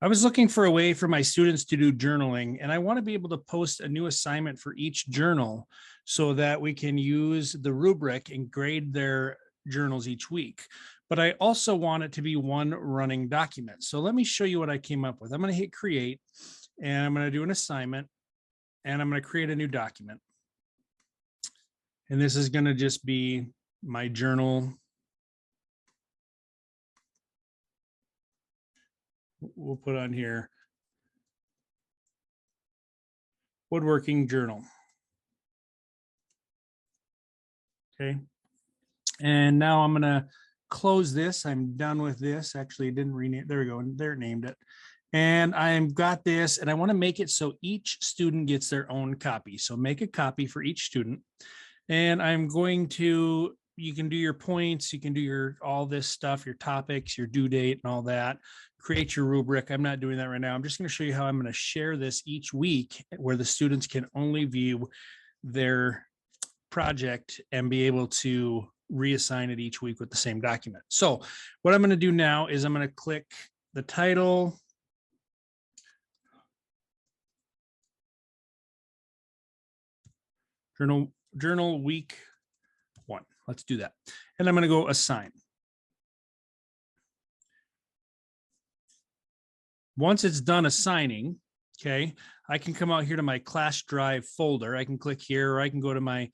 I was looking for a way for my students to do journaling, and I want to be able to post a new assignment for each journal so that we can use the rubric and grade their journals each week. But I also want it to be one running document. So let me show you what I came up with. I'm going to hit create, and I'm going to do an assignment, and I'm going to create a new document. And this is going to just be my journal. We'll put on here woodworking journal. Okay. And now I'm going to close this. I'm done with this. Actually, it didn't rename. There we go. And there it named it. And I've got this, and I want to make it so each student gets their own copy. So make a copy for each student. And I'm going to, you can do your points, you can do your, all this stuff, your topics, your due date and all that. Create your rubric. I'm not doing that right now. I'm just going to show you how I'm going to share this each week where the students can only view their project and be able to reassign it each week with the same document. So what I'm going to do now is I'm going to click the title. Journal week 1. Let's do that. And I'm going to go assign. Once it's done assigning, okay, I can come out here to my class drive folder. I can click here, or I can go to my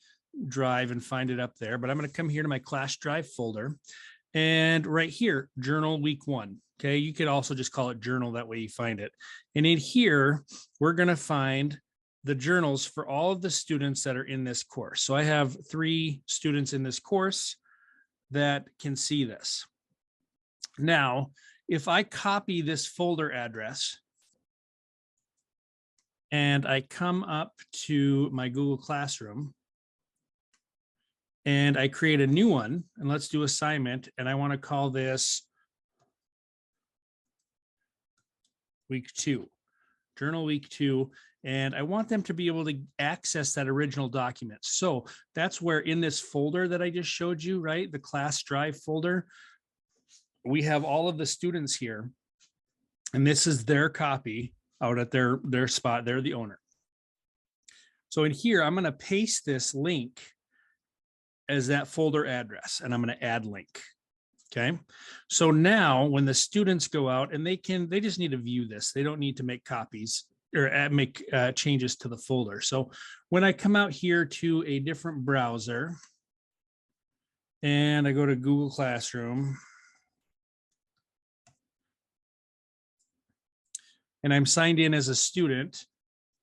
drive and find it up there, but I'm going to come here to my class drive folder, and right here, journal week 1. Okay, you could also just call it journal, that way you find it. And in here, we're going to find the journals for all of the students that are in this course. So I have 3 students in this course that can see this. Now, if I copy this folder address and I come up to my Google Classroom and I create a new one, and let's do assignment, and I want to call this week 2, journal week 2. And I want them to be able to access that original document. So that's where in this folder that I just showed you, right, the class drive folder, we have all of the students here, and this is their copy out at their spot. They're the owner. So in here, I'm going to paste this link as that folder address, and I'm going to add link. Okay. So now when the students go out, and they just need to view this. They don't need to make copies or make changes to the folder. So when I come out here to a different browser and I go to Google Classroom and I'm signed in as a student,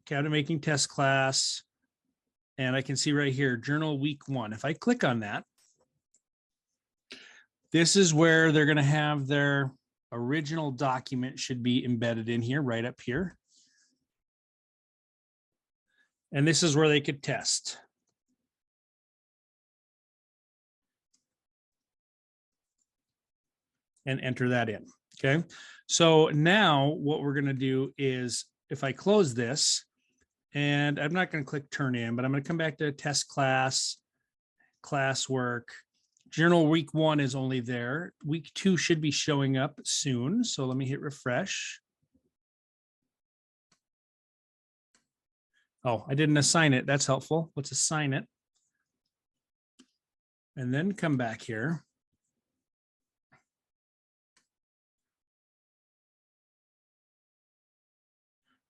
Cabinet Making Test Class, and I can see right here, Journal Week 1. If I click on that, this is where they're going to have their original document should be embedded in here, right up here. And this is where they could test. And enter that in. Okay. So now what we're going to do is, if I close this, and I'm not going to click turn in, but I'm going to come back to test class, classwork. Journal week 1 is only there. Week 2 should be showing up soon. So let me hit refresh. Oh, I didn't assign it. That's helpful. Let's assign it. And then come back here.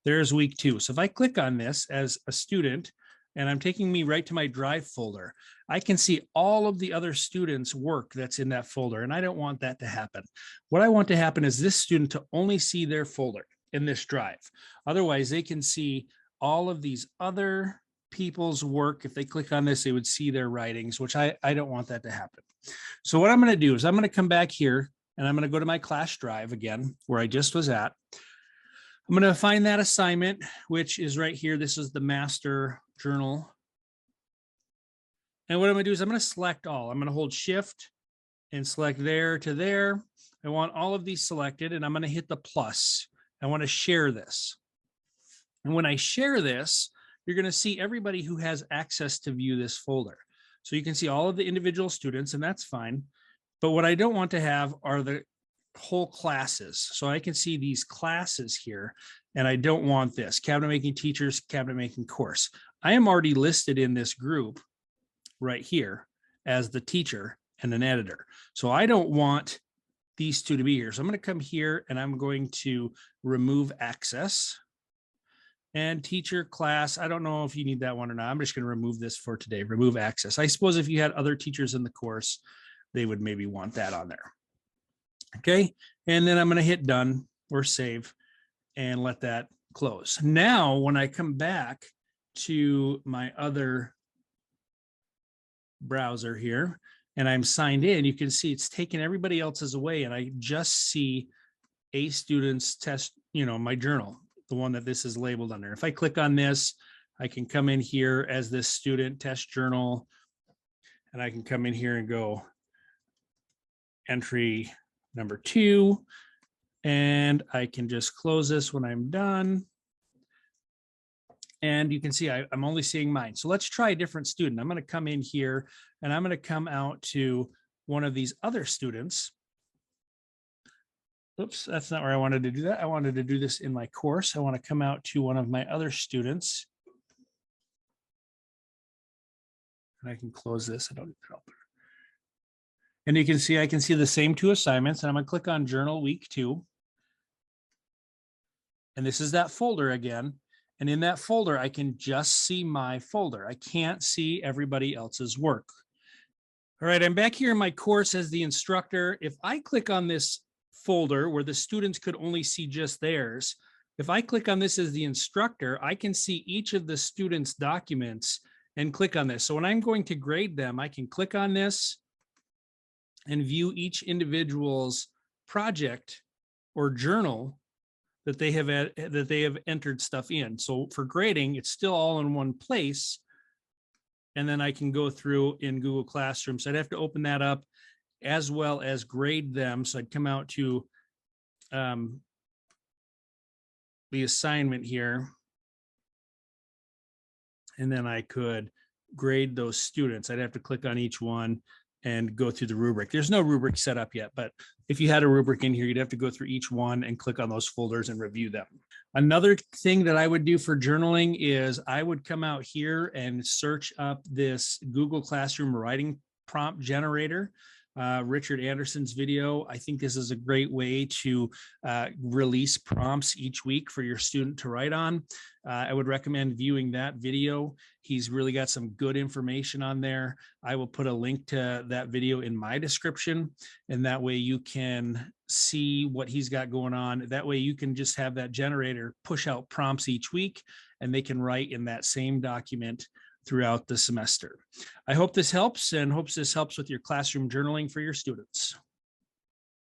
There's week 2. So if I click on this as a student, and I'm taking me right to my drive folder, I can see all of the other students' work that's in that folder. And I don't want that to happen. What I want to happen is this student to only see their folder in this drive. Otherwise, they can see all of these other people's work. If they click on this, they would see their writings, which I don't want that to happen. So what I'm going to do is I'm going to come back here, and I'm going to go to my class drive again, where I just was at. I'm going to find that assignment, which is right here. This is the master journal. And what I'm going to do is I'm going to select all. I'm going to hold shift and select there to there. I want all of these selected, and I'm going to hit the plus. I want to share this. And when I share this, you're going to see everybody who has access to view this folder. So you can see all of the individual students, and that's fine. But what I don't want to have are the whole classes. So I can see these classes here, and I don't want this cabinet making teachers, cabinet making course. I am already listed in this group right here as the teacher and an editor. So I don't want these two to be here. So I'm going to come here and I'm going to remove access and teacher class. I don't know if you need that one or not. I'm just going to remove this for today. Remove access. I suppose if you had other teachers in the course, they would maybe want that on there. Okay. And then I'm going to hit done or save and let that close. Now, when I come back to my other browser here and I'm signed in, you can see it's taken everybody else's away, and I just see a student's test, my journal, the one that this is labeled under. If I click on this, I can come in here as this student test journal, and I can come in here and go entry number 2, and I can just close this when I'm done. And you can see I'm only seeing mine. So let's try a different student. I'm going to come in here and I'm going to come out to one of these other students. Oops, that's not where I wanted to do that. I wanted to do this in my course. I want to come out to one of my other students. And I can close this. I don't need to open. And you can see, I can see the same 2 assignments, and I'm going to click on Journal Week 2. And this is that folder again. And in that folder, I can just see my folder. I can't see everybody else's work. All right, I'm back here in my course as the instructor. If I click on this folder where the students could only see just theirs, if I click on this as the instructor, I can see each of the students' documents and click on this. So when I'm going to grade them, I can click on this and view each individual's project or journal that they have entered stuff in. So for grading, it's still all in one place. And then I can go through in Google Classroom. So I'd have to open that up as well as grade them. So I'd come out to the assignment here. And then I could grade those students. I'd have to click on each one and go through the rubric. There's no rubric set up yet, but if you had a rubric in here, you'd have to go through each one and click on those folders and review them. Another thing that I would do for journaling is I would come out here and search up this Google Classroom writing prompt generator. Richard Anderson's video. I think this is a great way to release prompts each week for your student to write on. I would recommend viewing that video. He's really got some good information on there. I will put a link to that video in my description, and that way you can see what he's got going on. That way you can just have that generator push out prompts each week, and they can write in that same document throughout the semester. I hope this helps, and hopes this helps with your classroom journaling for your students.